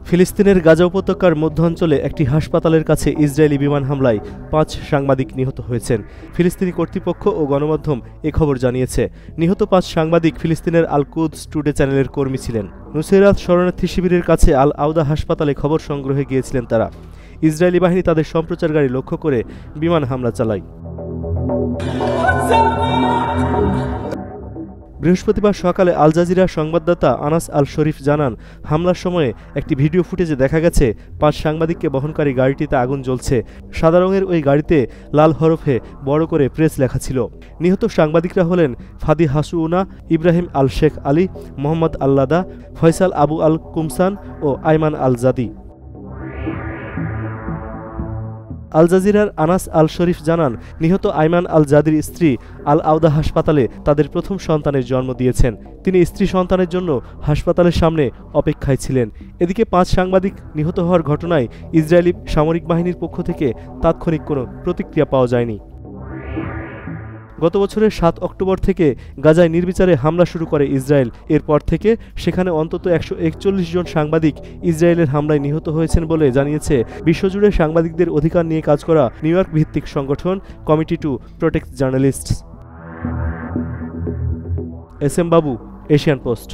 ফিলিস্তিনের গাজা উপত্যকার মধ্যাঞ্চলে একটি হাসপাতালের কাছে ইসরায়েলি বিমান হামলায় ৫ সাংবাদিক নিহত হয়েছেন। ফিলিস্তিনি কর্তৃপক্ষ ও গণমাধ্যম এ খবর জানিয়েছে। নিহত ৫ সাংবাদিক ফিলিস্তিনের আল কুদস টুডে চ্যানেলের কর্মী ছিলেন। নুসেরাত শরণার্থী শিবিরের কাছে আল আউদা হাসপাতালে খবর সংগ্রহে গিয়েছিলেন তারা। ইসরায়েলি বাহিনী তাদের সম্প্রচারগাড়ি লক্ষ্য করে বিমান হামলা চালায়। বৃহস্পতিবার সকালে আল জাজিরা সংবাদদাতা আনাস আল শরীফ জানান, হামলার সময়ে একটি ভিডিও ফুটেজে দেখা গেছে ৫ সাংবাদিককে বহনকারী গাড়িটিতে আগুন জ্বলছে। সাদা রঙের ওই গাড়িতে লাল হরফে বড় করে প্রেস লেখা ছিল। নিহত সাংবাদিকরা হলেন ফাদি হাসুনা, ইব্রাহিম আল শেখ আলী, মোহাম্মদ আল্লাদা, ফয়সাল আবু আল কুমসান ও আইমান আল জাদি। আল জাজিরার আনাস আল শরীফ জানান, নিহত আইমান আল জাদির স্ত্রী আল আউদা হাসপাতালে তাদের প্রথম সন্তানের জন্ম দিয়েছেন। তিনি স্ত্রী সন্তানের জন্য হাসপাতালের সামনে অপেক্ষায় ছিলেন। এদিকে ৫ সাংবাদিক নিহত হওয়ার ঘটনায় ইসরায়েলি সামরিক বাহিনীর পক্ষ থেকে তাৎক্ষণিক কোনো প্রতিক্রিয়া পাওয়া যায়নি। গত বছরের ৭ অক্টোবর থেকে গাজায় নির্বিচারে হামলা শুরু করে ইসরায়েল। এরপর থেকে সেখানে অন্তত ১৪১ জন সাংবাদিক ইসরায়েলের হামলায় নিহত হয়েছেন বলে জানিয়েছে বিশ্বজুড়ে সাংবাদিকদের অধিকার নিয়ে কাজ করা নিউইয়র্ক ভিত্তিক সংগঠন committee to protect journalists. S M Babu, Asian post.